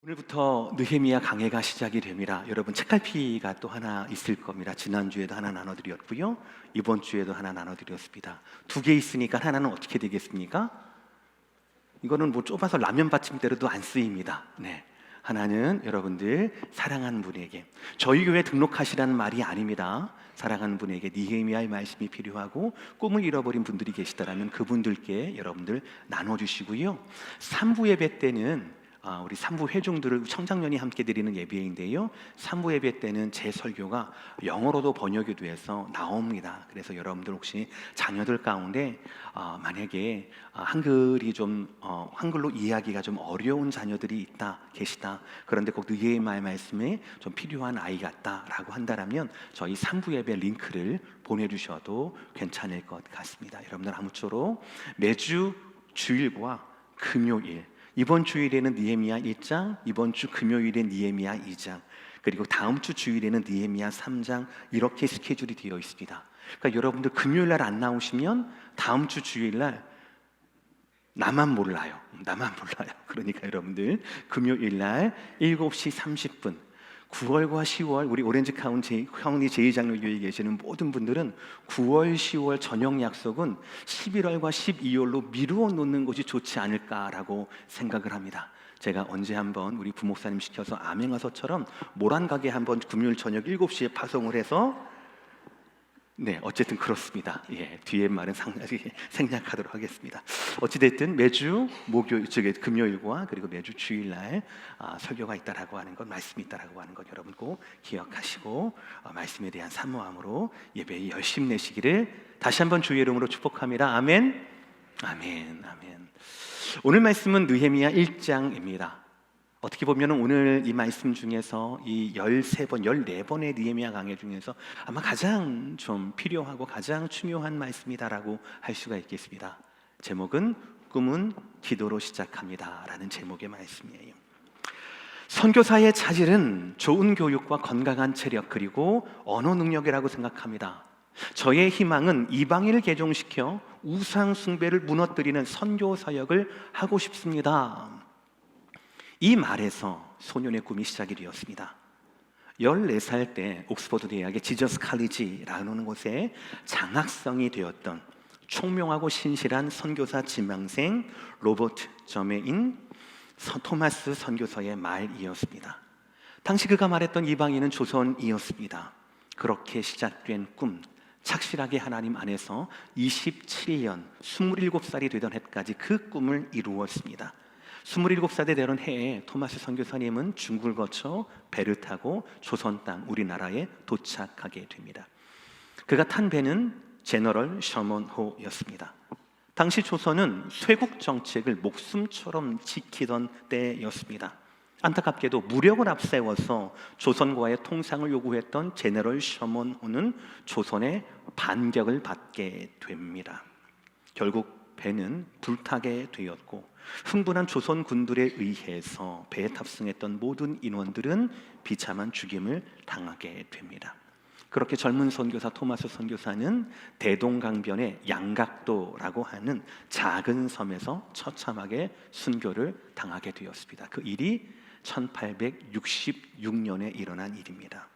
오늘부터 느헤미야 강해가 시작이 됩니다. 여러분 책갈피가 또 하나 있을 겁니다. 지난주에도 하나 나눠드렸고요, 이번 주에도 하나 나눠드렸습니다. 두 개 있으니까 하나는 어떻게 되겠습니까? 이거는 뭐 좁아서 라면 받침대로도 안 쓰입니다. 네, 하나는 여러분들 사랑하는 분에게, 저희 교회 등록하시라는 말이 아닙니다. 사랑하는 분에게 느헤미야의 말씀이 필요하고 꿈을 잃어버린 분들이 계시다라면 그분들께 여러분들 나눠주시고요. 3부 예배 때는 우리 3부 회중들을 청장년이 함께 드리는 예배인데요, 3부 예배 때는 제 설교가 영어로도 번역이 돼서 나옵니다. 그래서 여러분들 혹시 자녀들 가운데 만약에 한글이 좀 한글로 이해하기가 좀 어려운 자녀들이 계시다, 그런데 꼭 느헤미야의 말씀에 좀 필요한 아이 같다라고 한다면 저희 3부 예배 링크를 보내주셔도 괜찮을 것 같습니다. 여러분들 아무쪼록 매주 주일과 금요일, 이번 주일에는 느헤미야 1장, 이번 주 금요일에 느헤미야 2장, 그리고 다음 주 주일에는 느헤미야 3장, 이렇게 스케줄이 되어 있습니다. 그러니까 여러분들 금요일 날 안 나오시면 다음 주 주일 날 나만 몰라요. 그러니까 여러분들 금요일 날 7시 30분, 9월과 10월 우리 오렌지 카운티 형리 제2장로교회에 계시는 모든 분들은 9월, 10월 저녁 약속은 11월과 12월로 미루어 놓는 것이 좋지 않을까라고 생각을 합니다. 제가 언제 한번 우리 부목사님 시켜서 암행어서처럼 모란가게 한번 금요일 저녁 7시에 파송을 해서, 네, 어쨌든 그렇습니다. 뒤에 말은 생략하도록 하겠습니다. 어찌됐든 매주 금요일과 그리고 매주 주일날 설교가 있다라고 하는 것, 말씀이 있다라고 하는 것 여러분 꼭 기억하시고 말씀에 대한 사모함으로 예배에 열심 내시기를 다시 한번 주의 이름으로 축복합니다. 아멘. 아멘. 아멘. 오늘 말씀은 느헤미야 1장입니다. 어떻게 보면 오늘 이 말씀 중에서 이 13번, 14번의 느헤미야 강해 중에서 아마 가장 좀 필요하고 가장 중요한 말씀이다라고 할 수가 있겠습니다. 제목은 꿈은 기도로 시작합니다 라는 제목의 말씀이에요. 선교사의 차질은 좋은 교육과 건강한 체력 그리고 언어 능력이라고 생각합니다. 저의 희망은 이방인을 개종시켜 우상 숭배를 무너뜨리는 선교 사역을 하고 싶습니다. 이 말에서 소년의 꿈이 시작이 되었습니다. 14살 때 옥스퍼드 대학의 지저스 칼리지라는 곳에 장학생이 되었던 총명하고 신실한 선교사 지망생 로버트 저메인 토마스 선교사의 말이었습니다. 당시 그가 말했던 이방인은 조선이었습니다. 그렇게 시작된 꿈, 착실하게 하나님 안에서 27년 27살이 되던 해까지 그 꿈을 이루었습니다. 27살이 되던 해에 토마스 선교사님은 중국을 거쳐 배를 타고 조선 땅 우리나라에 도착하게 됩니다. 그가 탄 배는 제너럴 셔먼호였습니다. 당시 조선은 쇄국 정책을 목숨처럼 지키던 때였습니다. 안타깝게도 무력을 앞세워서 조선과의 통상을 요구했던 제너럴 셔먼호는 조선의 반격을 받게 됩니다. 결국 배는 불타게 되었고 흥분한 조선 군들에 의해서 배에 탑승했던 모든 인원들은 비참한 죽임을 당하게 됩니다. 그렇게 젊은 선교사 토마스 선교사는 대동강변의 양각도라고 하는 작은 섬에서 처참하게 순교를 당하게 되었습니다. 그 일이 1866년에 일어난 일입니다.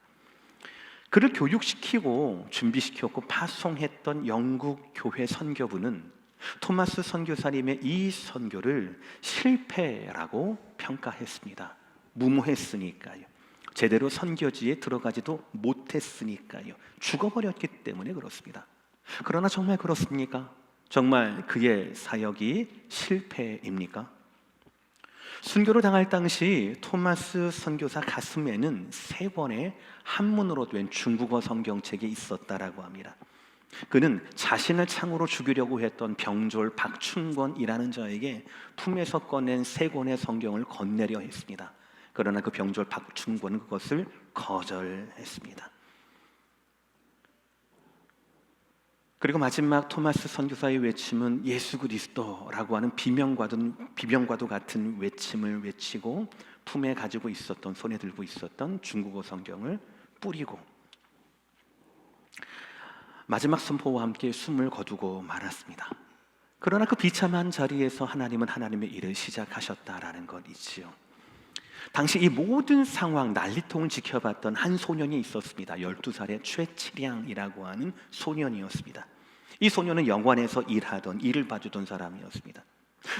그를 교육시키고 준비시켰고 파송했던 영국 교회 선교부는 토마스 선교사님의 이 선교를 실패라고 평가했습니다. 무모했으니까요. 제대로 선교지에 들어가지도 못했으니까요. 죽어버렸기 때문에 그렇습니다. 그러나 정말 그렇습니까? 정말 그의 사역이 실패입니까? 순교를 당할 당시 토마스 선교사 가슴에는 3권의 한문으로 된 중국어 성경책이 있었다라고 합니다. 그는 자신을 창으로 죽이려고 했던 병졸 박춘권이라는 자에게 품에서 꺼낸 3권의 성경을 건네려 했습니다. 그러나 그 병졸 박춘권은 그것을 거절했습니다. 그리고 마지막 토마스 선교사의 외침은 예수 그리스도라고 하는 비명과도 같은 외침을 외치고 품에 가지고 있었던, 손에 들고 있었던 중국어 성경을 뿌리고 마지막 선포와 함께 숨을 거두고 말았습니다. 그러나 그 비참한 자리에서 하나님은 하나님의 일을 시작하셨다라는 것이지요. 당시 이 모든 상황 난리통을 지켜봤던 한 소년이 있었습니다. 12살의 최치량이라고 하는 소년이었습니다. 이 소년은 영관에서 일하던, 일을 봐주던 사람이었습니다.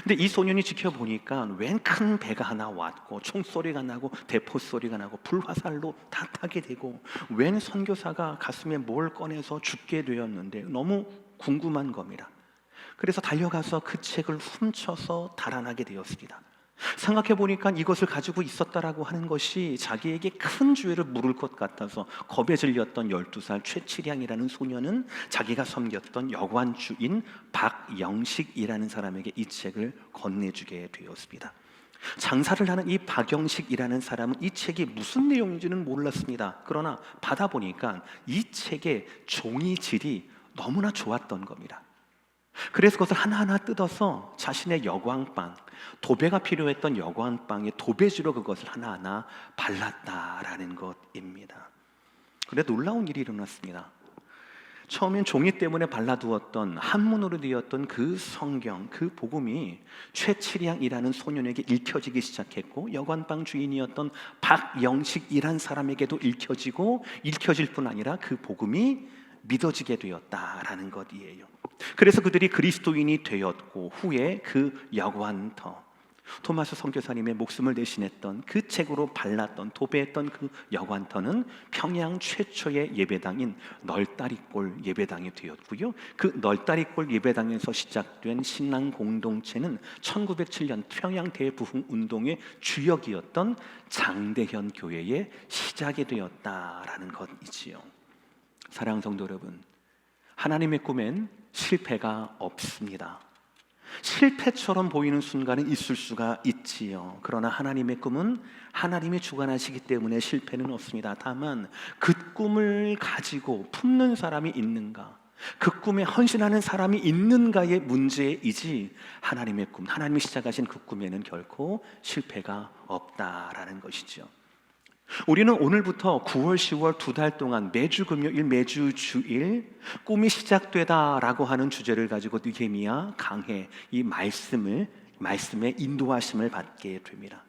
근데 이 소년이 지켜보니까 웬 큰 배가 하나 왔고 총소리가 나고 대포 소리가 나고 불화살로 다 타게 되고 웬 선교사가 가슴에 뭘 꺼내서 죽게 되었는데 너무 궁금한 겁니다. 그래서 달려가서 그 책을 훔쳐서 달아나게 되었습니다. 생각해 보니까 이것을 가지고 있었다라고 하는 것이 자기에게 큰 죄를 물을 것 같아서 겁에 질렸던 12살 최치량이라는 소년은 자기가 섬겼던 여관주인 박영식이라는 사람에게 이 책을 건네주게 되었습니다. 장사를 하는 이 박영식이라는 사람은 이 책이 무슨 내용인지는 몰랐습니다. 그러나 받아보니까 이 책의 종이질이 너무나 좋았던 겁니다. 그래서 그것을 하나하나 뜯어서 자신의 여광빵, 도배가 필요했던 여광빵에 도배지로 그것을 하나하나 발랐다라는 것입니다. 그런데 놀라운 일이 일어났습니다. 처음엔 종이 때문에 발라두었던 한문으로 되었던 그 성경, 그 복음이 최치량이라는 소년에게 읽혀지기 시작했고 여관방 주인이었던 박영식이란 사람에게도 읽혀질 뿐 아니라 그 복음이 믿어지게 되었다라는 것이에요. 그래서 그들이 그리스도인이 되었고 후에 그 여관터, 토마스 선교사님의 목숨을 대신했던 그 책으로 발랐던 도배했던 그 여관터는 평양 최초의 예배당인 널다리골 예배당이 되었고요. 그 널다리골 예배당에서 시작된 신앙 공동체는 1907년 평양 대부흥 운동의 주역이었던 장대현 교회의 시작이 되었다라는 것이지요. 사랑하는 성도 여러분, 하나님의 꿈엔 실패가 없습니다. 실패처럼 보이는 순간은 있을 수가 있지요. 그러나 하나님의 꿈은 하나님이 주관하시기 때문에 실패는 없습니다. 다만 그 꿈을 가지고 품는 사람이 있는가, 그 꿈에 헌신하는 사람이 있는가의 문제이지 하나님의 꿈, 하나님이 시작하신 그 꿈에는 결코 실패가 없다라는 것이죠. 우리는 오늘부터 9월, 10월 2달 동안 매주 금요일, 매주 주일 꿈이 시작되다라고 하는 주제를 가지고 느헤미야 강해 이 말씀에 인도하심을 받게 됩니다.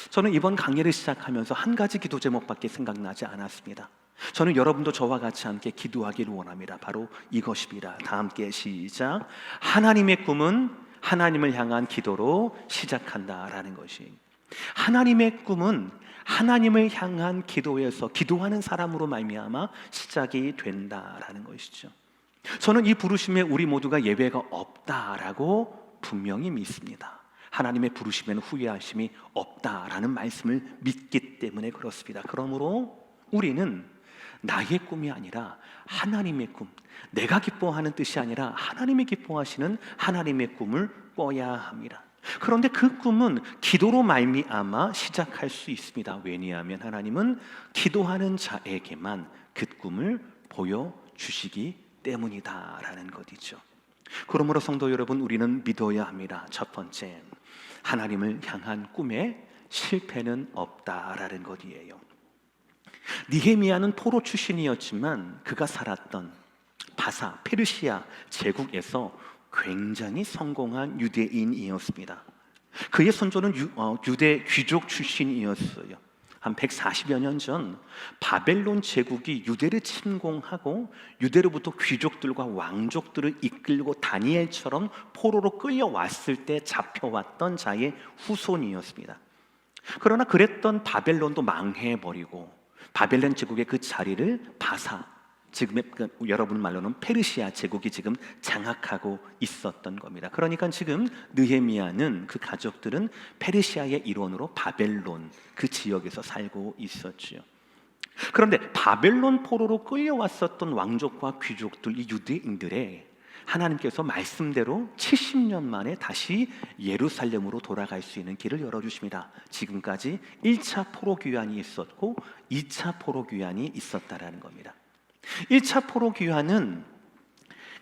저는 이번 강해를 시작하면서 한 가지 기도 제목밖에 생각나지 않았습니다. 저는 여러분도 저와 같이 함께 기도하기를 원합니다. 바로 이것입니다. 다 함께 시작. 하나님의 꿈은 하나님을 향한 기도로 시작한다라는 것이, 하나님의 꿈은 하나님을 향한 기도에서 기도하는 사람으로 말미암아 시작이 된다라는 것이죠. 저는 이 부르심에 우리 모두가 예외가 없다라고 분명히 믿습니다. 하나님의 부르심에는 후회하심이 없다라는 말씀을 믿기 때문에 그렇습니다. 그러므로 우리는 나의 꿈이 아니라 하나님의 꿈, 내가 기뻐하는 뜻이 아니라 하나님이 기뻐하시는 하나님의 꿈을 꿔야 합니다. 그런데 그 꿈은 기도로 말미암아 시작할 수 있습니다. 왜냐하면 하나님은 기도하는 자에게만 그 꿈을 보여주시기 때문이다라는 것이죠. 그러므로 성도 여러분, 우리는 믿어야 합니다. 첫 번째, 하나님을 향한 꿈에 실패는 없다라는 것이에요. 느헤미야는 포로 출신이었지만 그가 살았던 바사, 페르시아 제국에서 굉장히 성공한 유대인이었습니다. 그의 선조는 유대 귀족 출신이었어요. 한 140여 년 전 바벨론 제국이 유대를 침공하고 유대로부터 귀족들과 왕족들을 이끌고 다니엘처럼 포로로 끌려왔을 때 잡혀왔던 자의 후손이었습니다. 그러나 그랬던 바벨론도 망해버리고 바벨론 제국의 그 자리를 바사, 지금의 여러분 말로는 페르시아 제국이 지금 장악하고 있었던 겁니다. 그러니까 지금 느헤미야는, 그 가족들은 페르시아의 일원으로 바벨론 그 지역에서 살고 있었지요. 그런데 바벨론 포로로 끌려왔었던 왕족과 귀족들, 이 유대인들의 하나님께서 말씀대로 70년 만에 다시 예루살렘으로 돌아갈 수 있는 길을 열어주십니다. 지금까지 1차 포로 귀환이 있었고 2차 포로 귀환이 있었다라는 겁니다. 1차 포로 귀환은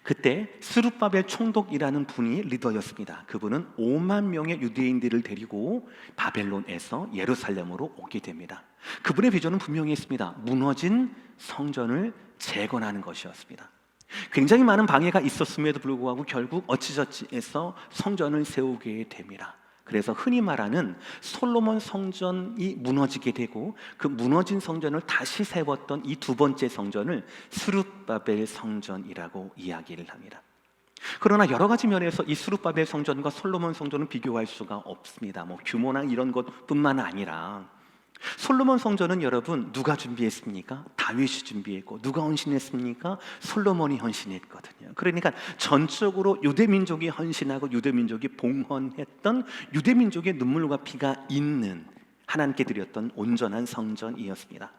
그때 스룹바벨 총독이라는 분이 리더였습니다. 그분은 5만 명의 유대인들을 데리고 바벨론에서 예루살렘으로 오게 됩니다. 그분의 비전은 분명히 있습니다. 무너진 성전을 재건하는 것이었습니다. 굉장히 많은 방해가 있었음에도 불구하고 결국 어찌저찌해서 성전을 세우게 됩니다. 그래서 흔히 말하는 솔로몬 성전이 무너지게 되고 그 무너진 성전을 다시 세웠던 이 두 번째 성전을 스룹바벨 성전이라고 이야기를 합니다. 그러나 여러 가지 면에서 이 스룹바벨 성전과 솔로몬 성전은 비교할 수가 없습니다. 규모나 이런 것뿐만 아니라 솔로몬 성전은 여러분 누가 준비했습니까? 다윗이 준비했고, 누가 헌신했습니까? 솔로몬이 헌신했거든요. 그러니까 전적으로 유대 민족이 헌신하고 유대 민족이 봉헌했던 유대 민족의 눈물과 피가 있는 하나님께 드렸던 온전한 성전이었습니다.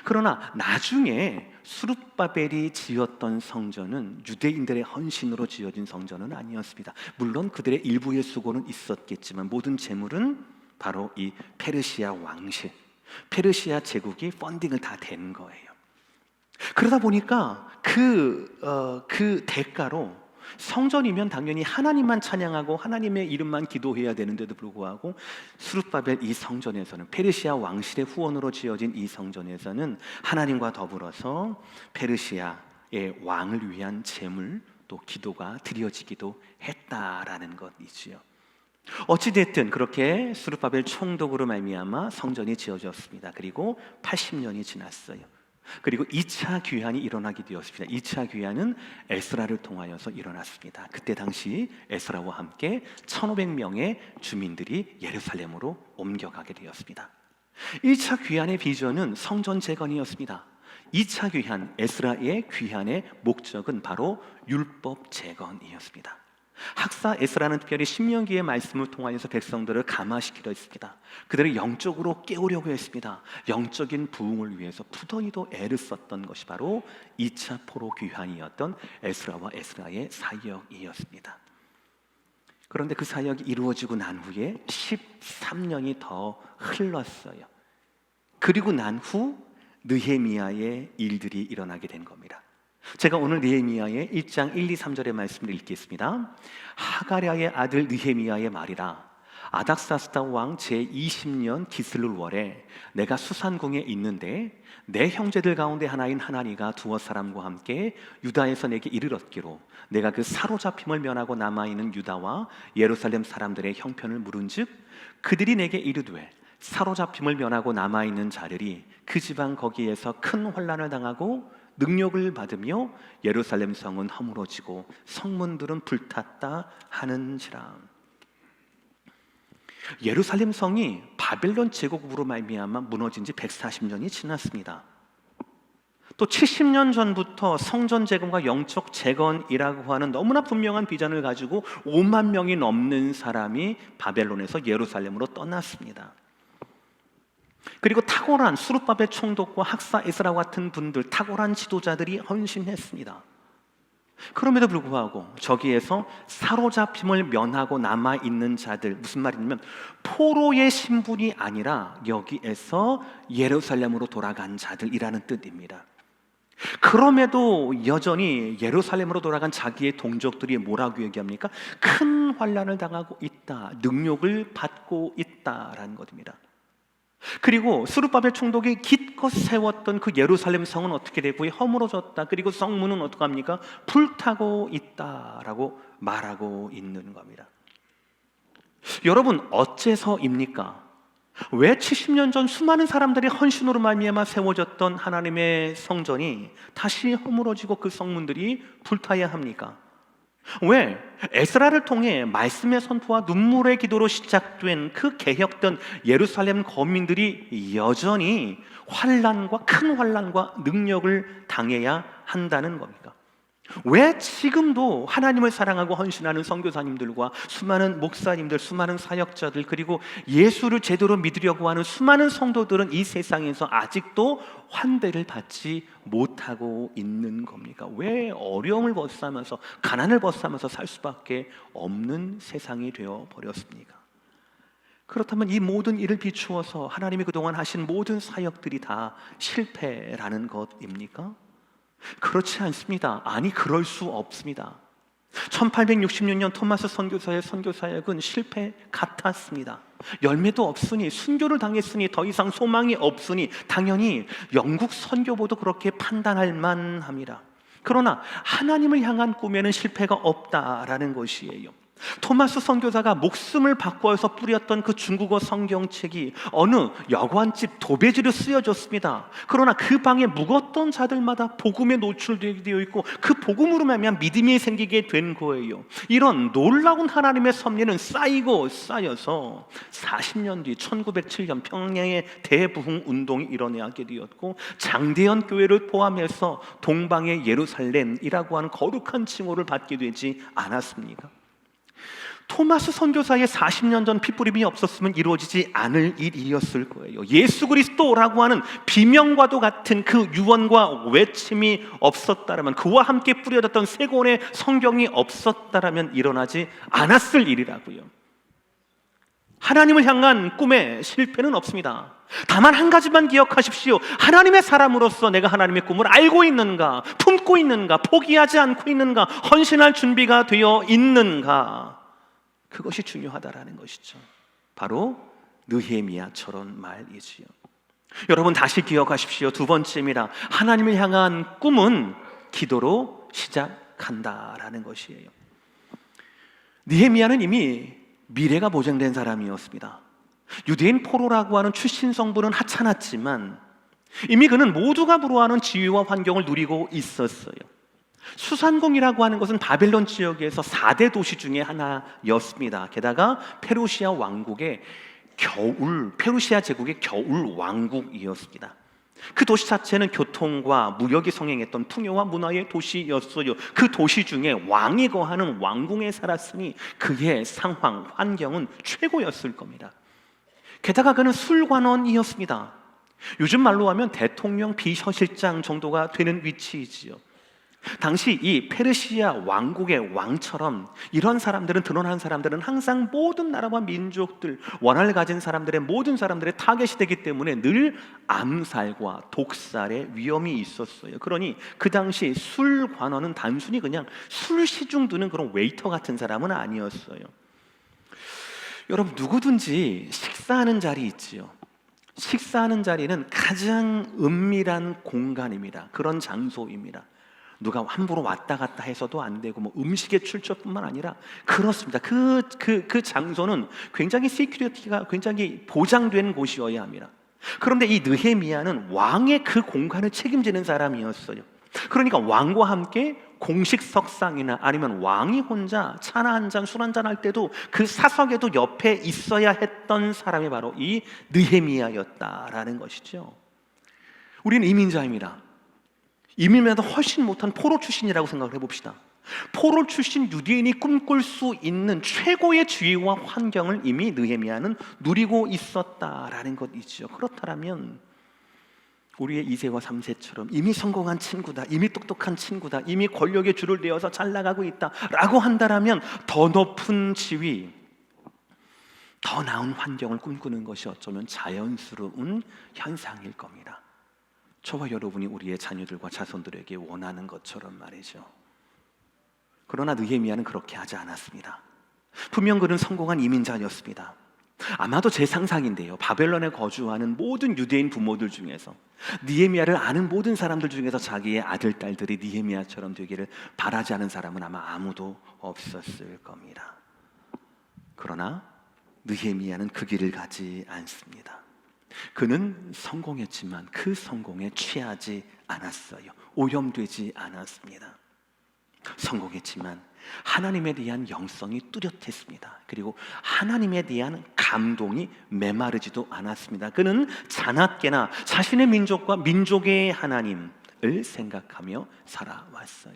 그러나 나중에 스룹바벨이 지었던 성전은 유대인들의 헌신으로 지어진 성전은 아니었습니다. 물론 그들의 일부의 수고는 있었겠지만 모든 재물은 바로 이 페르시아 왕실, 페르시아 제국이 펀딩을 다 댄 거예요. 그러다 보니까 그 대가로 성전이면 당연히 하나님만 찬양하고 하나님의 이름만 기도해야 되는데도 불구하고 스룹바벨 이 성전에서는, 페르시아 왕실의 후원으로 지어진 이 성전에서는 하나님과 더불어서 페르시아의 왕을 위한 제물 또 기도가 드려지기도 했다라는 것이지요. 어찌됐든 그렇게 스룹바벨 총독으로 말미암아 성전이 지어졌습니다. 그리고 80년이 지났어요. 그리고 2차 귀환이 일어나게 되었습니다. 2차 귀환은 에스라를 통하여서 일어났습니다. 그때 당시 에스라와 함께 1500명의 주민들이 예루살렘으로 옮겨가게 되었습니다. 1차 귀환의 비전은 성전 재건이었습니다. 2차 귀환, 에스라의 귀환의 목적은 바로 율법 재건이었습니다. 학사 에스라는 특별히 신명기의 말씀을 통하여서 백성들을 감화시키려 했습니다. 그들을 영적으로 깨우려고 했습니다. 영적인 부흥을 위해서 부더히도 애를 썼던 것이 바로 2차 포로 귀환이었던 에스라와 에스라의 사역이었습니다. 그런데 그 사역이 이루어지고 난 후에 13년이 더 흘렀어요. 그리고 난 후 느헤미야의 일들이 일어나게 된 겁니다. 제가 오늘 느헤미야의 1장 1, 2, 3절의 말씀을 읽겠습니다. 하가랴의 아들 느헤미야의 말이라. 아닥사스다 왕 제20년 기슬룰월에 내가 수산궁에 있는데 내 형제들 가운데 하나인 하나니가 두어 사람과 함께 유다에서 내게 이르렀기로 내가 그 사로잡힘을 면하고 남아있는 유다와 예루살렘 사람들의 형편을 물은즉 그들이 내게 이르되 사로잡힘을 면하고 남아있는 자들이 그 지방 거기에서 큰 환난을 당하고 능력을 받으며 예루살렘 성은 허물어지고 성문들은 불탔다 하는지라. 예루살렘 성이 바벨론 제국으로 말미암아 무너진 지 140년이 지났습니다. 또 70년 전부터 성전 재건과 영적 재건이라고 하는 너무나 분명한 비전을 가지고 5만 명이 넘는 사람이 바벨론에서 예루살렘으로 떠났습니다. 그리고 탁월한 스룹바벨 총독과 학사 에스라 같은 분들, 탁월한 지도자들이 헌신했습니다. 그럼에도 불구하고 저기에서 사로잡힘을 면하고 남아있는 자들, 무슨 말이냐면 포로의 신분이 아니라 여기에서 예루살렘으로 돌아간 자들이라는 뜻입니다. 그럼에도 여전히 예루살렘으로 돌아간 자기의 동족들이 뭐라고 얘기합니까? 큰 환난을 당하고 있다, 능욕을 받고 있다라는 것입니다. 그리고 스룹바벨 총독이 기껏 세웠던 그 예루살렘 성은 어떻게 되고 허물어졌다. 그리고 성문은 어떡합니까? 불타고 있다라고 말하고 있는 겁니다. 여러분, 어째서입니까? 왜 70년 전 수많은 사람들이 헌신으로 말미암아 세워졌던 하나님의 성전이 다시 허물어지고 그 성문들이 불타야 합니까? 왜? 에스라를 통해 말씀의 선포와 눈물의 기도로 시작된 그 개혁된 예루살렘 거민들이 여전히 큰 환난과 능력을 당해야 한다는 겁니까? 왜 지금도 하나님을 사랑하고 헌신하는 선교사님들과 수많은 목사님들, 수많은 사역자들, 그리고 예수를 제대로 믿으려고 하는 수많은 성도들은 이 세상에서 아직도 환대를 받지 못하고 있는 겁니까? 왜 어려움을 벗삼아서, 가난을 벗삼아서 살 수밖에 없는 세상이 되어 버렸습니까? 그렇다면 이 모든 일을 비추어서 하나님이 그동안 하신 모든 사역들이 다 실패라는 것입니까? 그렇지 않습니다. 아니, 그럴 수 없습니다. 1866년 토마스 선교사의 선교사역은 실패 같았습니다. 열매도 없으니, 순교를 당했으니, 더 이상 소망이 없으니 당연히 영국 선교보도 그렇게 판단할 만합니다. 그러나 하나님을 향한 꿈에는 실패가 없다라는 것이에요. 토마스 선교사가 목숨을 바꿔서 뿌렸던 그 중국어 성경책이 어느 여관집 도배지로 쓰여졌습니다. 그러나 그 방에 묵었던 자들마다 복음에 노출되어 있고 그 복음으로 말미암아 믿음이 생기게 된 거예요. 이런 놀라운 하나님의 섭리는 쌓이고 쌓여서 40년 뒤 1907년 평양의 대부흥 운동이 일어나게 되었고, 장대현 교회를 포함해서 동방의 예루살렘이라고 하는 거룩한 칭호를 받게 되지 않았습니까? 토마스 선교사의 40년 전 핏부림이 없었으면 이루어지지 않을 일이었을 거예요. 예수 그리스도라고 하는 비명과도 같은 그 유언과 외침이 없었다면, 그와 함께 뿌려졌던 세 권의 성경이 없었다면 일어나지 않았을 일이라고요. 하나님을 향한 꿈에 실패는 없습니다. 다만 한 가지만 기억하십시오. 하나님의 사람으로서 내가 하나님의 꿈을 알고 있는가, 품고 있는가, 포기하지 않고 있는가, 헌신할 준비가 되어 있는가, 그것이 중요하다라는 것이죠. 바로 느헤미야처럼 말이지요. 여러분 다시 기억하십시오. 두 번째입니다. 하나님을 향한 꿈은 기도로 시작한다라는 것이에요. 느헤미야는 이미 미래가 보장된 사람이었습니다. 유대인 포로라고 하는 출신 성분은 하찮았지만 이미 그는 모두가 부러워하는 지위와 환경을 누리고 있었어요. 수산공이라고 하는 것은 바벨론 지역에서 4대 도시 중에 하나였습니다. 게다가 페르시아 제국의 겨울 왕국이었습니다. 그 도시 자체는 교통과 무역이 성행했던 풍요와 문화의 도시였어요. 그 도시 중에 왕이 거하는 왕궁에 살았으니 그의 상황, 환경은 최고였을 겁니다. 게다가 그는 술관원이었습니다. 요즘 말로 하면 대통령 비서실장 정도가 되는 위치이지요. 당시 이 페르시아 왕국의 왕처럼 이런 사람들은, 드러난 사람들은 항상 모든 나라와 민족들, 원한을 가진 사람들의 모든 사람들의 타겟이 되기 때문에 늘 암살과 독살의 위험이 있었어요. 그러니 그 당시 술관원은 단순히 그냥 술 시중 두는 그런 웨이터 같은 사람은 아니었어요. 여러분, 누구든지 식사하는 자리 있지요. 식사하는 자리는 가장 은밀한 공간입니다. 그런 장소입니다. 누가 함부로 왔다 갔다 해서도 안 되고, 음식의 출처뿐만 아니라 그렇습니다. 그 장소는 굉장히 시큐리티가 굉장히 보장된 곳이어야 합니다. 그런데 이 느헤미야는 왕의 그 공간을 책임지는 사람이었어요. 그러니까 왕과 함께 공식 석상이나 아니면 왕이 혼자 차나 한 잔, 술 한 잔 할 때도 그 사석에도 옆에 있어야 했던 사람이 바로 이 느헤미야였다라는 것이죠. 우리는 이민자입니다. 이민보다 훨씬 못한 포로 출신이라고 생각을 해봅시다. 포로 출신 유대인이 꿈꿀 수 있는 최고의 지위와 환경을 이미 느헤미야는 누리고 있었다라는 것이죠. 그렇다면 우리의 2세와 3세처럼 이미 성공한 친구다, 이미 똑똑한 친구다, 이미 권력의 줄을 내어서 잘 나가고 있다라고 한다면 더 높은 지위, 더 나은 환경을 꿈꾸는 것이 어쩌면 자연스러운 현상일 겁니다. 저와 여러분이 우리의 자녀들과 자손들에게 원하는 것처럼 말이죠. 그러나 느헤미야는 그렇게 하지 않았습니다. 분명 그는 성공한 이민자였습니다. 아마도 제 상상인데요, 바벨론에 거주하는 모든 유대인 부모들 중에서 느헤미야를 아는 모든 사람들 중에서 자기의 아들, 딸들이 느헤미야처럼 되기를 바라지 않은 사람은 아마 아무도 없었을 겁니다. 그러나 느헤미야는 그 길을 가지 않습니다. 그는 성공했지만 그 성공에 취하지 않았어요. 오염되지 않았습니다. 성공했지만 하나님에 대한 영성이 뚜렷했습니다. 그리고 하나님에 대한 감동이 메마르지도 않았습니다. 그는 자나깨나 자신의 민족과 민족의 하나님을 생각하며 살아왔어요.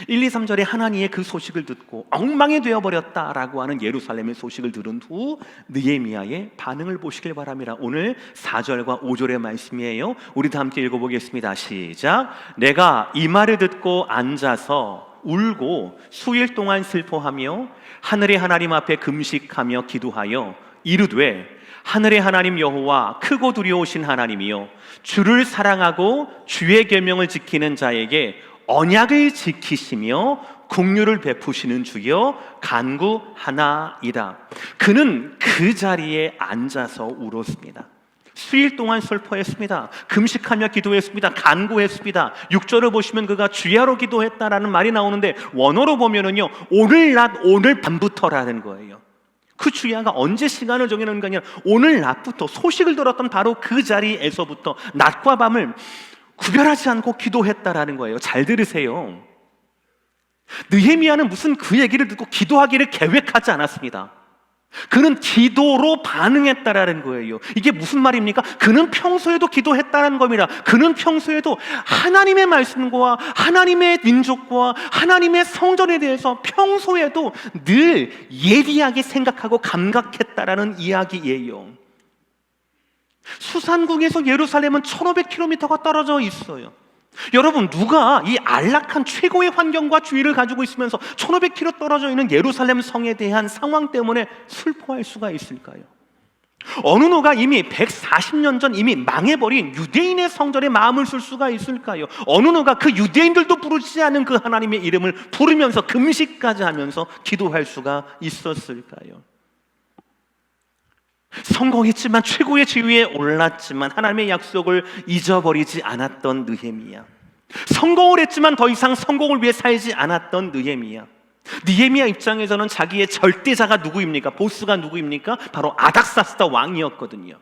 1, 2, 3절에 하나님의 그 소식을 듣고 엉망이 되어버렸다라고 하는 예루살렘의 소식을 들은 후 느헤미야의 반응을 보시길 바랍니다. 오늘 4절과 5절의 말씀이에요. 우리 다 함께 읽어보겠습니다. 시작. 내가 이 말을 듣고 앉아서 울고 수일 동안 슬퍼하며 하늘의 하나님 앞에 금식하며 기도하여 이르되, 하늘의 하나님 여호와 크고 두려우신 하나님이여, 주를 사랑하고 주의 계명을 지키는 자에게 언약을 지키시며 긍휼을 베푸시는 주여 간구하나이다. 그는 그 자리에 앉아서 울었습니다. 수일 동안 슬퍼했습니다. 금식하며 기도했습니다. 간구했습니다. 6절을 보시면 그가 주야로 기도했다라는 말이 나오는데 원어로 보면은요, 오늘 낮 오늘 밤부터라는 거예요. 그 주야가 언제 시간을 정해놓은 게 아니라 오늘 낮부터, 소식을 들었던 바로 그 자리에서부터 낮과 밤을 구별하지 않고 기도했다라는 거예요. 잘 들으세요. 느헤미야는 무슨 그 얘기를 듣고 기도하기를 계획하지 않았습니다. 그는 기도로 반응했다라는 거예요. 이게 무슨 말입니까? 그는 평소에도 기도했다는 겁니다. 그는 평소에도 하나님의 말씀과 하나님의 민족과 하나님의 성전에 대해서 평소에도 늘 예리하게 생각하고 감각했다라는 이야기예요. 수산궁에서 예루살렘은 1500km가 떨어져 있어요. 여러분, 누가 이 안락한 최고의 환경과 주의를 가지고 있으면서 1500km 떨어져 있는 예루살렘 성에 대한 상황 때문에 슬퍼할 수가 있을까요? 어느 누가 이미 140년 전 이미 망해버린 유대인의 성전에 마음을 쓸 수가 있을까요? 어느 누가 그 유대인들도 부르지 않은 그 하나님의 이름을 부르면서 금식까지 하면서 기도할 수가 있었을까요? 성공했지만, 최고의 지위에 올랐지만 하나님의 약속을 잊어버리지 않았던 느헤미야. 성공을 했지만 더 이상 성공을 위해 살지 않았던 느헤미야. 느헤미야 입장에서는 자기의 절대자가 누구입니까? 보스가 누구입니까? 바로 아닥사스다 왕이었거든요.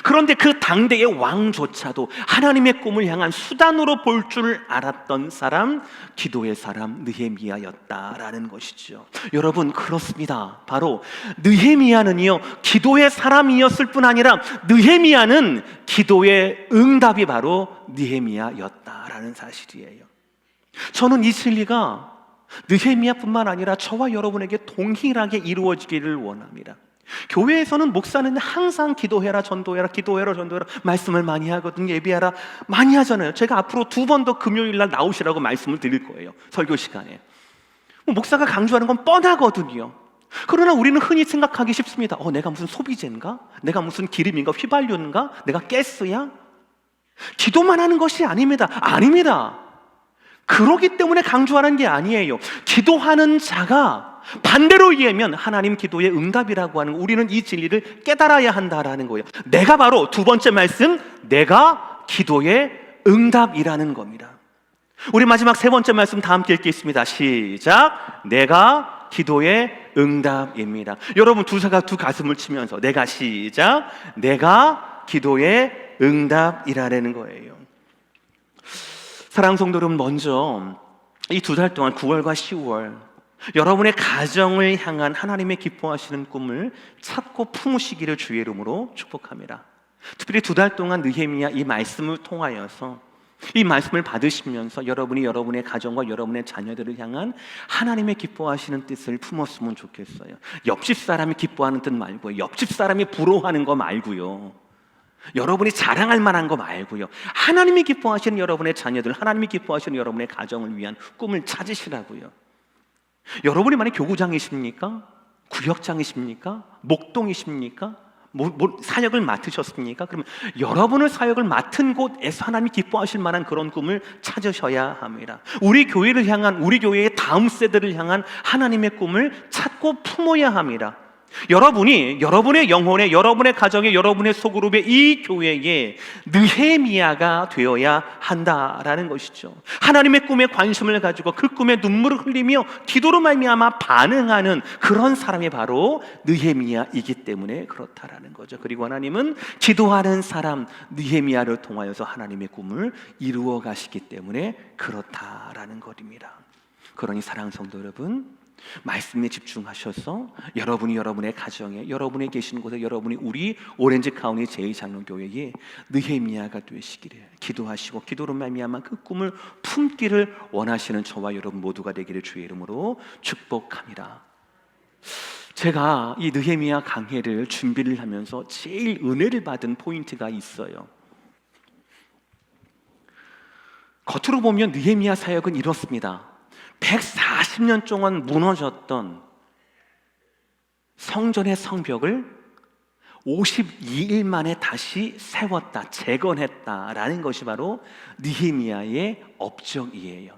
그런데 그 당대의 왕조차도 하나님의 꿈을 향한 수단으로 볼 줄 알았던 사람, 기도의 사람 느헤미야였다라는 것이죠. 여러분, 그렇습니다. 바로 느헤미야는요, 기도의 사람이었을 뿐 아니라 느헤미야는 기도의 응답이 바로 느헤미야였다라는 사실이에요. 저는 이 진리가 느헤미야뿐만 아니라 저와 여러분에게 동일하게 이루어지기를 원합니다. 교회에서는 목사는 항상 기도해라, 전도해라, 기도해라, 전도해라 말씀을 많이 하거든요. 예배하라 많이 하잖아요. 제가 앞으로 2번 더 금요일날 나오시라고 말씀을 드릴 거예요, 설교 시간에. 목사가 강조하는 건 뻔하거든요. 그러나 우리는 흔히 생각하기 쉽습니다. 내가 무슨 소비재인가? 내가 무슨 기름인가? 휘발유인가? 내가 가스야? 기도만 하는 것이 아닙니다. 아닙니다. 그러기 때문에 강조하는 게 아니에요. 기도하는 자가 반대로 이해하면 하나님 기도의 응답이라고 하는, 우리는 이 진리를 깨달아야 한다라는 거예요. 내가 바로 두 번째 말씀, 내가 기도의 응답이라는 겁니다. 우리 마지막 세 번째 말씀 다 함께 읽겠습니다. 시작. 내가 기도의 응답입니다. 여러분, 두 가슴을 치면서 내가, 시작, 내가 기도의 응답이라는 거예요. 사랑하는 성도 여러분, 먼저 이 2달 동안 9월과 10월 여러분의 가정을 향한 하나님의 기뻐하시는 꿈을 찾고 품으시기를 주의 이름으로 축복합니다. 특별히 2달 동안 느헤미야 이 말씀을 통하여서, 이 말씀을 받으시면서 여러분이 여러분의 가정과 여러분의 자녀들을 향한 하나님의 기뻐하시는 뜻을 품었으면 좋겠어요. 옆집 사람이 기뻐하는 뜻 말고요, 옆집 사람이 부러워하는 거 말고요, 여러분이 자랑할 만한 거 말고요, 하나님이 기뻐하시는 여러분의 자녀들, 하나님이 기뻐하시는 여러분의 가정을 위한 꿈을 찾으시라고요. 여러분이 만약 교구장이십니까? 구역장이십니까? 목동이십니까? 사역을 맡으셨습니까? 그러면 여러분을 사역을 맡은 곳에서 하나님이 기뻐하실 만한 그런 꿈을 찾으셔야 합니다. 우리 교회를 향한, 우리 교회의 다음 세대를 향한 하나님의 꿈을 찾고 품어야 합니다. 여러분이 여러분의 영혼에, 여러분의 가정에, 여러분의 소그룹에, 이 교회에 느헤미야가 되어야 한다라는 것이죠. 하나님의 꿈에 관심을 가지고 그 꿈에 눈물을 흘리며 기도로 말미암아 반응하는 그런 사람이 바로 느헤미야이기 때문에 그렇다라는 거죠. 그리고 하나님은 기도하는 사람 느헤미야를 통하여서 하나님의 꿈을 이루어 가시기 때문에 그렇다라는 것입니다. 그러니 사랑하는 성도 여러분, 말씀에 집중하셔서 여러분이 여러분의 가정에, 여러분이 계신 곳에, 여러분이 우리 오렌지 카운티 제2장로교회에 느헤미야가 되시기를 기도하시고 기도로 말미암아 그 꿈을 품기를 원하시는 저와 여러분 모두가 되기를 주의 이름으로 축복합니다. 제가 이 느헤미야 강해를 준비를 하면서 제일 은혜를 받은 포인트가 있어요. 겉으로 보면 느헤미야 사역은 이렇습니다. 140년 동안 무너졌던 성전의 성벽을 52일 만에 다시 세웠다, 재건했다라는 것이 바로 느헤미야의 업적이에요.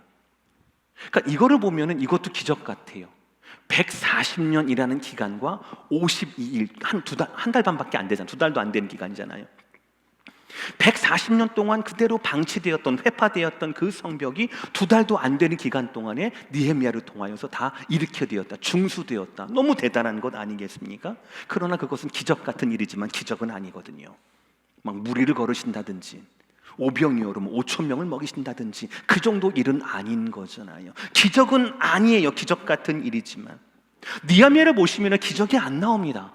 그러니까 이거를 보면은 이것도 기적 같아요. 140년이라는 기간과 52일, 한 달 반밖에 안 되잖아요. 2달도 안 되는 기간이잖아요. 140년 동안 그대로 방치되었던, 회파되었던 그 성벽이 2달도 안 되는 기간 동안에 느헤미야를 통하여서 다 일으켜되었다, 중수되었다. 너무 대단한 것 아니겠습니까? 그러나 그것은 기적 같은 일이지만 기적은 아니거든요. 막 무리를 걸으신다든지 오병이어로 5천 명을 먹이신다든지 그 정도 일은 아닌 거잖아요. 기적은 아니에요. 기적 같은 일이지만 느헤미야를 보시면 기적이 안 나옵니다.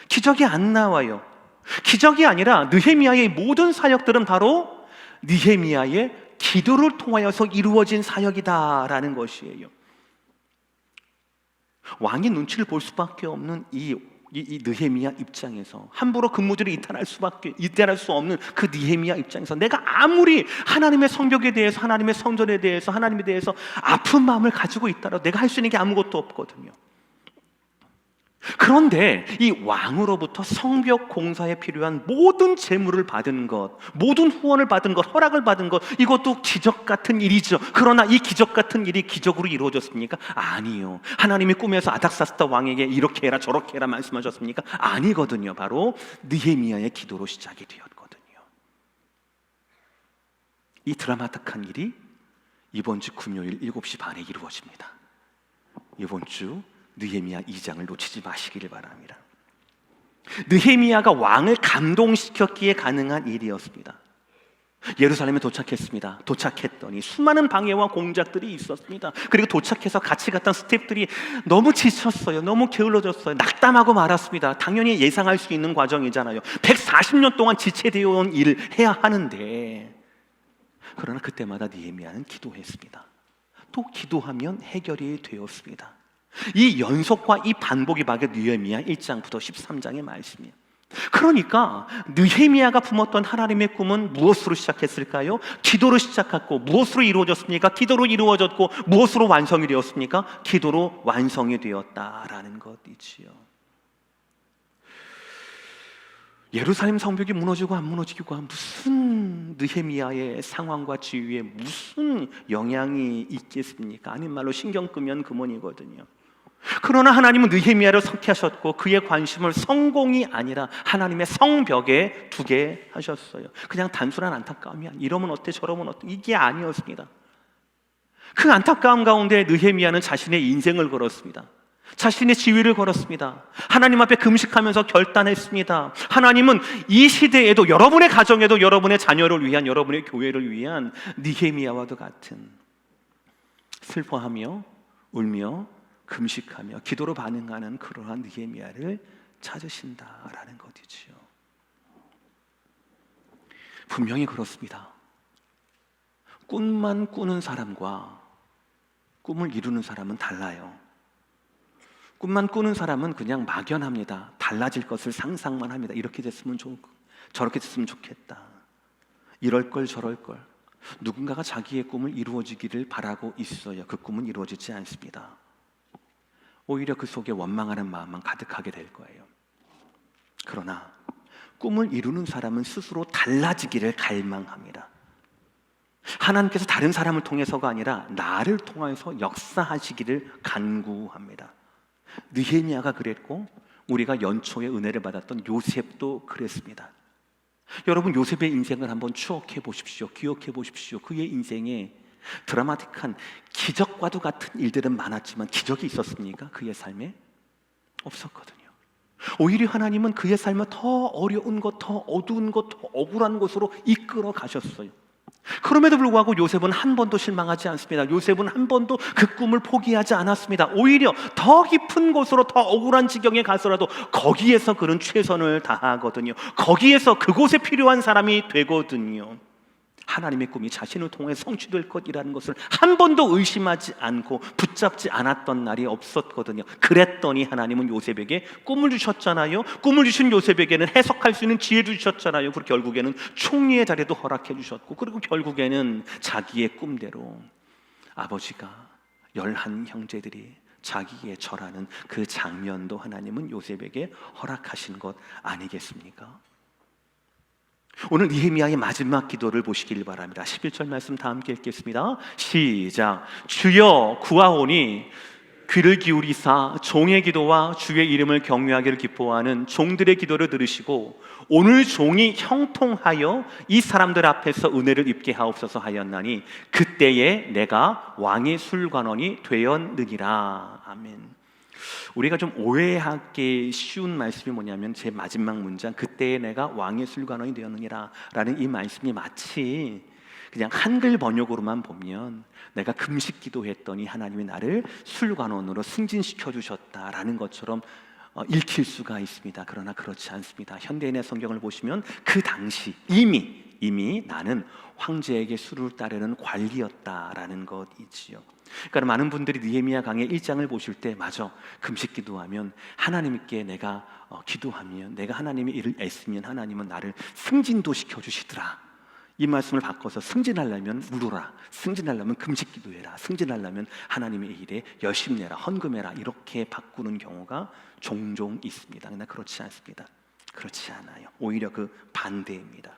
기적이 안 나와요. 기적이 아니라 느헤미야의 모든 사역들은 바로 느헤미야의 기도를 통하여서 이루어진 사역이다라는 것이에요. 왕이 눈치를 볼 수밖에 없는 이 느헤미야 입장에서, 함부로 근무들을 이탈할 수 없는 그 느헤미야 입장에서 내가 아무리 하나님의 성벽에 대해서, 하나님의 성전에 대해서, 하나님에 대해서 아픈 마음을 가지고 있더라도 내가 할 수 있는 게 아무것도 없거든요. 그런데 이 왕으로부터 성벽 공사에 필요한 모든 재물을 받은 것, 모든 후원을 받은 것, 허락을 받은 것, 이것도 기적 같은 일이죠. 그러나 이 기적 같은 일이 기적으로 이루어졌습니까? 아니요. 하나님이 꿈에서 아닥사스다 왕에게 이렇게 해라 저렇게 해라 말씀하셨습니까? 아니거든요. 바로 느헤미야의 기도로 시작이 되었거든요. 이 드라마틱한 일이 이번 주 금요일 7시 반에 이루어집니다. 이번 주 느헤미야 2장을 놓치지 마시기를 바랍니다. 느헤미야가 왕을 감동시켰기에 가능한 일이었습니다. 예루살렘에 도착했습니다. 도착했더니 수많은 방해와 공작들이 있었습니다. 그리고 도착해서 같이 갔던 스태프들이 너무 지쳤어요. 너무 게을러졌어요. 낙담하고 말았습니다. 당연히 예상할 수 있는 과정이잖아요. 140년 동안 지체되어 온 일을 해야 하는데, 그러나 그때마다 느헤미야는 기도했습니다. 또 기도하면 해결이 되었습니다. 이 연속과 이 반복이 바로 느헤미야 1장부터 13장의 말씀이에요. 그러니까 느헤미야가 품었던 하나님의 꿈은 무엇으로 시작했을까요? 기도로 시작했고 무엇으로 이루어졌습니까? 기도로 이루어졌고 무엇으로 완성이 되었습니까? 기도로 완성이 되었다라는 것이지요. 예루살렘 성벽이 무너지고 안 무너지고 무슨 느헤미야의 상황과 지위에 무슨 영향이 있겠습니까? 아닌 말로 신경 끄면 그만이거든요. 그러나 하나님은 느헤미야를 선택하셨고 그의 관심을 성공이 아니라 하나님의 성벽에 두게 하셨어요. 그냥 단순한 안타까움이 아니라 이러면 어때 저러면 어때 이게 아니었습니다. 그 안타까움 가운데 느헤미야는 자신의 인생을 걸었습니다. 자신의 지위를 걸었습니다. 하나님 앞에 금식하면서 결단했습니다. 하나님은 이 시대에도, 여러분의 가정에도, 여러분의 자녀를 위한, 여러분의 교회를 위한 느헤미야와도 같은 슬퍼하며 울며 금식하며 기도로 반응하는 그러한 느헤미야를 찾으신다라는 것이지요. 분명히 그렇습니다. 꿈만 꾸는 사람과 꿈을 이루는 사람은 달라요. 꿈만 꾸는 사람은 그냥 막연합니다. 달라질 것을 상상만 합니다. 이렇게 됐으면 좋고 저렇게 됐으면 좋겠다. 이럴 걸 저럴 걸. 누군가가 자기의 꿈을 이루어지기를 바라고 있어요. 그 꿈은 이루어지지 않습니다. 오히려 그 속에 원망하는 마음만 가득하게 될 거예요. 그러나 꿈을 이루는 사람은 스스로 달라지기를 갈망합니다. 하나님께서 다른 사람을 통해서가 아니라 나를 통해서 역사하시기를 간구합니다. 느헤미야가 그랬고 우리가 연초에 은혜를 받았던 요셉도 그랬습니다. 여러분, 요셉의 인생을 한번 추억해 보십시오. 기억해 보십시오. 그의 인생에 드라마틱한 기적과도 같은 일들은 많았지만 기적이 있었습니까? 그의 삶에? 없었거든요. 오히려 하나님은 그의 삶을 더 어려운 것, 더 어두운 것, 더 억울한 곳으로 이끌어 가셨어요. 그럼에도 불구하고 요셉은 한 번도 실망하지 않습니다. 요셉은 한 번도 그 꿈을 포기하지 않았습니다. 오히려 더 깊은 곳으로, 더 억울한 지경에 가서라도 거기에서 그는 최선을 다하거든요. 거기에서 그곳에 필요한 사람이 되거든요. 하나님의 꿈이 자신을 통해 성취될 것이라는 것을 한 번도 의심하지 않고 붙잡지 않았던 날이 없었거든요. 그랬더니 하나님은 요셉에게 꿈을 주셨잖아요. 꿈을 주신 요셉에게는 해석할 수 있는 지혜를 주셨잖아요. 그리고 결국에는 총리의 자리도 허락해 주셨고, 그리고 결국에는 자기의 꿈대로 아버지가 11 형제들이 자기에 절하는 그 장면도 하나님은 요셉에게 허락하신 것 아니겠습니까? 오늘 느헤미야의 마지막 기도를 보시길 바랍니다. 11절 말씀 다 함께 읽겠습니다. 시작. 주여 구하오니 귀를 기울이사 종의 기도와 주의 이름을 경외하기를 기뻐하는 종들의 기도를 들으시고 오늘 종이 형통하여 이 사람들 앞에서 은혜를 입게 하옵소서 하였나니 그때에 내가 왕의 술관원이 되었느니라. 아멘. 우리가 좀 오해하기 쉬운 말씀이 뭐냐면 제 마지막 문장, 그때에 내가 왕의 술관원이 되었느니라 라는 이 말씀이 마치 그냥 한글 번역으로만 보면 내가 금식 기도했더니 하나님이 나를 술관원으로 승진시켜 주셨다라는 것처럼 읽힐 수가 있습니다. 그러나 그렇지 않습니다. 현대인의 성경을 보시면 그 당시 이미 나는 황제에게 술을 따르는 관리였다라는 것이지요. 그러니까 많은 분들이 느헤미야 강의 1장을 보실 때 맞아, 금식 기도하면 하나님께 내가 기도하면 내가 하나님의 일을 애쓰면 하나님은 나를 승진도 시켜주시더라. 이 말씀을 바꿔서 승진하려면 울어라, 승진하려면 금식 기도해라, 승진하려면 하나님의 일에 열심히 내라, 헌금해라, 이렇게 바꾸는 경우가 종종 있습니다. 그러나 그렇지 않습니다. 그렇지 않아요. 오히려 그 반대입니다.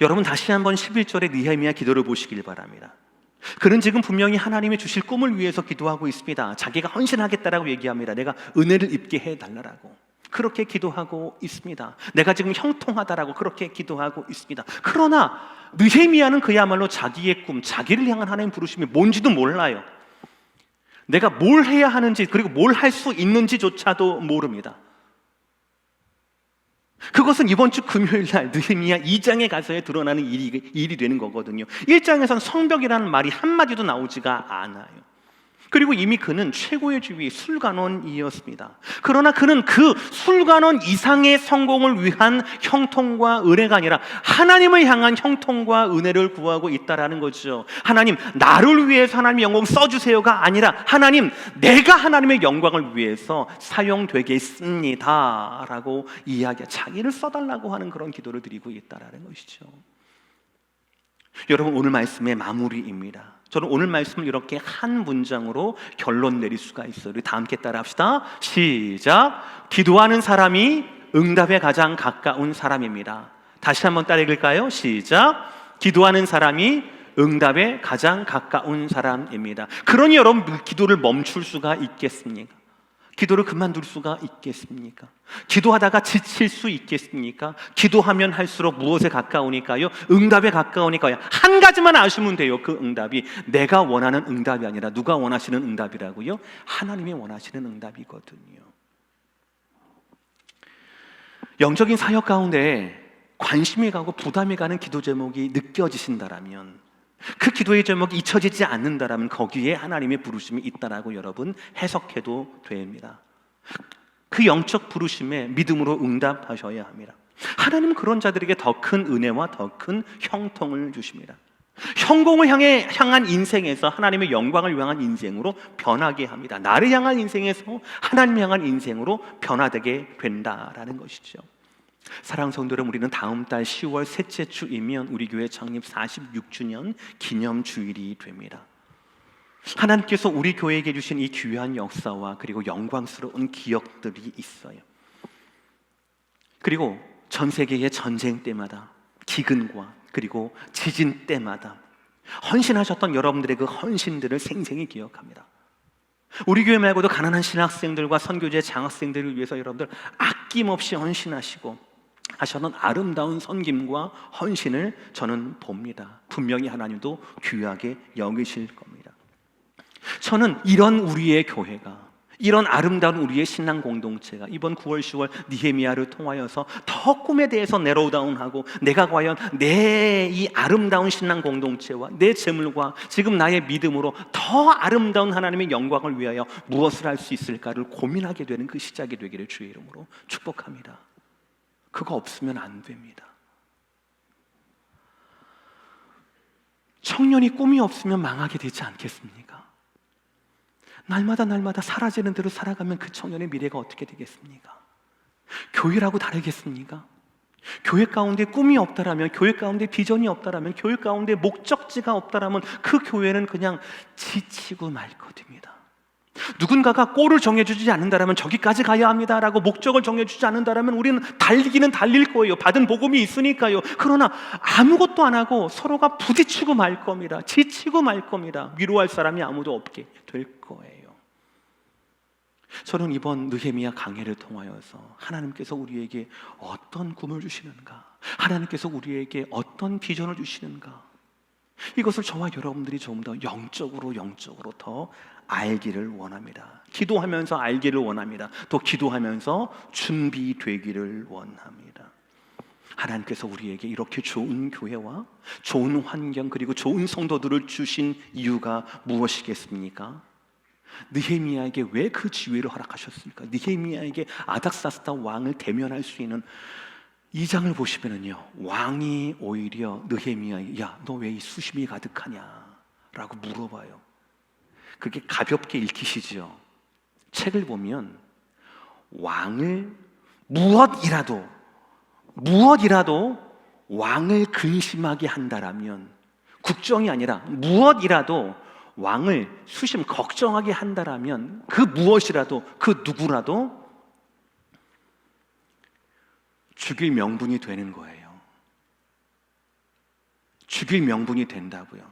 여러분 다시 한번 11절의 느헤미야 기도를 보시길 바랍니다. 그는 지금 분명히 하나님이 주실 꿈을 위해서 기도하고 있습니다. 자기가 헌신하겠다라고 얘기합니다. 내가 은혜를 입게 해달라고 그렇게 기도하고 있습니다. 내가 지금 형통하다라고 그렇게 기도하고 있습니다. 그러나 느헤미야는 그야말로 자기의 꿈, 자기를 향한 하나님 부르심이 뭔지도 몰라요. 내가 뭘 해야 하는지 그리고 뭘 할 수 있는지조차도 모릅니다. 그것은 이번 주 금요일 날 느헤미야 2장에 가서야 드러나는 일이 되는 거거든요. 1장에서는 성벽이라는 말이 한마디도 나오지가 않아요. 그리고 이미 그는 최고의 주위 술관원이었습니다. 그러나 그는 그 술관원 이상의 성공을 위한 형통과 은혜가 아니라 하나님을 향한 형통과 은혜를 구하고 있다라는 거죠. 하나님, 나를 위해서 하나님의 영광을 써주세요가 아니라 하나님, 내가 하나님의 영광을 위해서 사용되겠습니다 라고 이야기해 자기를 써달라고 하는 그런 기도를 드리고 있다라는 것이죠. 여러분, 오늘 말씀의 마무리입니다. 저는 오늘 말씀을 이렇게 한 문장으로 결론 내릴 수가 있어요. 우리 다 함께 따라 합시다. 시작. 기도하는 사람이 응답에 가장 가까운 사람입니다. 다시 한번 따라 읽을까요? 시작. 기도하는 사람이 응답에 가장 가까운 사람입니다. 그러니 여러분, 기도를 멈출 수가 있겠습니까? 기도를 그만둘 수가 있겠습니까? 기도하다가 지칠 수 있겠습니까? 기도하면 할수록 무엇에 가까우니까요? 응답에 가까우니까요. 한 가지만 아시면 돼요. 그 응답이 내가 원하는 응답이 아니라 누가 원하시는 응답이라고요? 하나님이 원하시는 응답이거든요. 영적인 사역 가운데 관심이 가고 부담이 가는 기도 제목이 느껴지신다라면, 그 기도의 제목이 잊혀지지 않는다라면 거기에 하나님의 부르심이 있다라고 여러분 해석해도 됩니다. 그 영적 부르심에 믿음으로 응답하셔야 합니다. 하나님은 그런 자들에게 더 큰 은혜와 더 큰 형통을 주십니다. 성공을 향한 인생에서 하나님의 영광을 향한 인생으로 변하게 합니다. 나를 향한 인생에서 하나님을 향한 인생으로 변화되게 된다라는 것이죠. 사랑하는 성도 여러분, 우리는 다음 달 10월 셋째 주이면 우리 교회 창립 46주년 기념주일이 됩니다. 하나님께서 우리 교회에게 주신 이 귀한 역사와 그리고 영광스러운 기억들이 있어요. 그리고 전 세계의 전쟁 때마다, 기근과 그리고 지진 때마다 헌신하셨던 여러분들의 그 헌신들을 생생히 기억합니다. 우리 교회 말고도 가난한 신학생들과 선교제 장학생들을 위해서 여러분들 아낌없이 헌신하시고 하셨던 아름다운 섬김과 헌신을 저는 봅니다. 분명히 하나님도 귀하게 여기실 겁니다. 저는 이런 우리의 교회가, 이런 아름다운 우리의 신앙 공동체가 이번 9월 10월 느헤미야를 통하여서 더 꿈에 대해서 내로우다운하고 내가 과연 내 이 아름다운 신앙 공동체와 내 재물과 지금 나의 믿음으로 더 아름다운 하나님의 영광을 위하여 무엇을 할 수 있을까를 고민하게 되는 그 시작이 되기를 주의 이름으로 축복합니다. 그거 없으면 안 됩니다. 청년이 꿈이 없으면 망하게 되지 않겠습니까? 날마다 사라지는 대로 살아가면 그 청년의 미래가 어떻게 되겠습니까? 교회라고 다르겠습니까? 교회 가운데 꿈이 없다라면, 교회 가운데 비전이 없다라면, 교회 가운데 목적지가 없다라면 그 교회는 그냥 지치고 말 것입니다. 누군가가 골을 정해주지 않는다라면 저기까지 가야 합니다라고 목적을 정해주지 않는다라면 우리는 달리기는 달릴 거예요. 받은 복음이 있으니까요. 그러나 아무것도 안 하고 서로가 부딪히고 말 겁니다. 지치고 말 겁니다. 위로할 사람이 아무도 없게 될 거예요. 저는 이번 느헤미야 강해를 통하여서 하나님께서 우리에게 어떤 꿈을 주시는가, 하나님께서 우리에게 어떤 비전을 주시는가, 이것을 저와 여러분들이 좀 더 영적으로 더 알기를 원합니다. 기도하면서 알기를 원합니다. 또 기도하면서 준비되기를 원합니다. 하나님께서 우리에게 이렇게 좋은 교회와 좋은 환경 그리고 좋은 성도들을 주신 이유가 무엇이겠습니까? 느헤미야에게 왜 그 지위를 허락하셨습니까? 느헤미야에게 아닥사스다 왕을 대면할 수 있는 2장을 보시면은요, 왕이 오히려 느헤미야에게 야, 너 왜 이 수심이 가득하냐? 라고 물어봐요. 그게 가볍게 읽히시죠? 책을 보면 왕을 무엇이라도 왕을 근심하게 한다라면, 국정이 아니라 무엇이라도 왕을 수심 걱정하게 한다라면 그 무엇이라도, 그 누구라도 죽일 명분이 되는 거예요. 죽일 명분이 된다고요.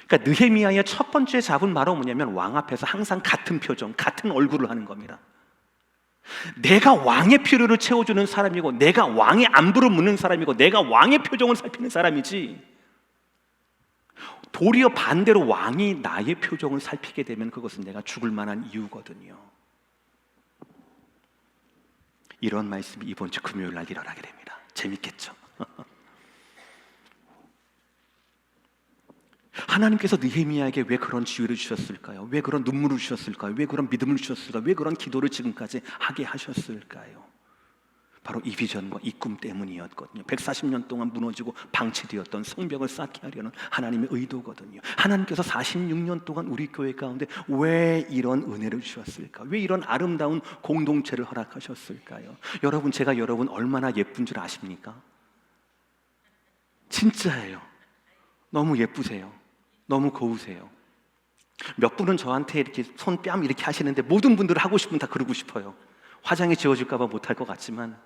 그러니까 느헤미야의 첫 번째 잡은 바로 뭐냐면 왕 앞에서 항상 같은 표정, 같은 얼굴을 하는 겁니다. 내가 왕의 필요를 채워주는 사람이고, 내가 왕의 안부를 묻는 사람이고, 내가 왕의 표정을 살피는 사람이지, 도리어 반대로 왕이 나의 표정을 살피게 되면 그것은 내가 죽을 만한 이유거든요. 이런 말씀이 이번 주 금요일 날 일어나게 됩니다. 재밌겠죠? 하나님께서 느헤미야에게 왜 그런 지위를 주셨을까요? 왜 그런 눈물을 주셨을까요? 왜 그런 믿음을 주셨을까요? 왜 그런 기도를 지금까지 하게 하셨을까요? 바로 이 비전과 이 꿈 때문이었거든요. 140년 동안 무너지고 방치되었던 성벽을 쌓게 하려는 하나님의 의도거든요. 하나님께서 46년 동안 우리 교회 가운데 왜 이런 은혜를 주셨을까? 왜 이런 아름다운 공동체를 허락하셨을까요? 여러분, 제가 여러분 얼마나 예쁜 줄 아십니까? 진짜예요. 너무 예쁘세요. 너무 고우세요. 몇 분은 저한테 이렇게 손뺨 이렇게 하시는데, 모든 분들 하고 싶으면 다 그러고 싶어요. 화장이 지워질까 봐 못할 것 같지만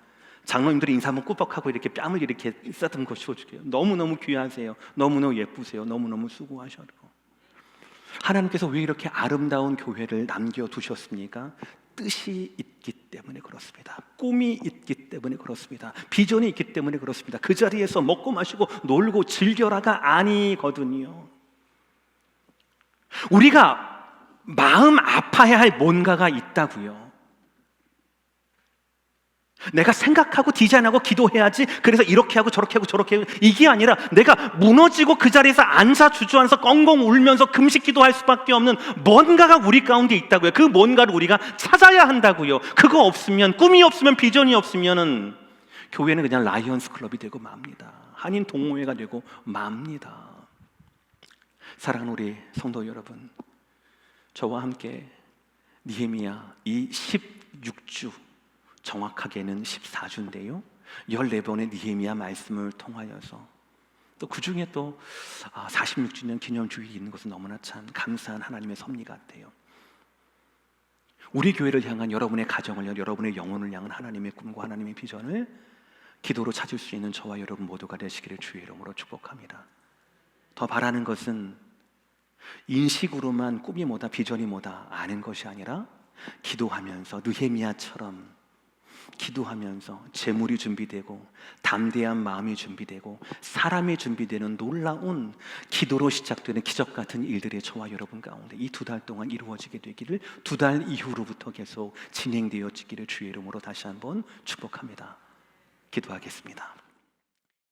장로님들이 인사하면 꾸벅하고 이렇게 뺨을 이렇게 쓰다듬고 씌워줄게요. 너무너무 귀하세요. 너무너무 예쁘세요. 너무너무 수고하셔요. 하나님께서 왜 이렇게 아름다운 교회를 남겨두셨습니까? 뜻이 있기 때문에 그렇습니다. 꿈이 있기 때문에 그렇습니다. 비전이 있기 때문에 그렇습니다. 그 자리에서 먹고 마시고 놀고 즐겨라가 아니거든요. 우리가 마음 아파해야 할 뭔가가 있다고요. 내가 생각하고 디자인하고 기도해야지, 그래서 이렇게 하고 저렇게 하고 저렇게 하고, 이게 아니라 내가 무너지고 그 자리에서 앉아 주저앉아서 껑껑 울면서 금식 기도할 수밖에 없는 뭔가가 우리 가운데 있다고요. 그 뭔가를 우리가 찾아야 한다고요. 그거 없으면, 꿈이 없으면, 비전이 없으면은 교회는 그냥 라이언스 클럽이 되고 맙니다. 한인 동호회가 되고 맙니다. 사랑하는 우리 성도 여러분, 저와 함께 느헤미야 이 16주, 정확하게는 14주인데요 14번의 느헤미야 말씀을 통하여서, 또 그 중에 또 46주년 기념주일이 있는 것은 너무나 참 감사한 하나님의 섭리 같아요. 우리 교회를 향한, 여러분의 가정을 향한, 여러분의 영혼을 향한 하나님의 꿈과 하나님의 비전을 기도로 찾을 수 있는 저와 여러분 모두가 되시기를 주의 이름으로 축복합니다. 더 바라는 것은 인식으로만 꿈이 뭐다, 비전이 뭐다 아는 것이 아니라, 기도하면서 느헤미야처럼 기도하면서 재물이 준비되고 담대한 마음이 준비되고 사람이 준비되는 놀라운 기도로 시작되는 기적 같은 일들이 저와 여러분 가운데 이 2달 동안 이루어지게 되기를, 2달 이후로부터 계속 진행되어지기를 주의 이름으로 다시 한번 축복합니다. 기도하겠습니다.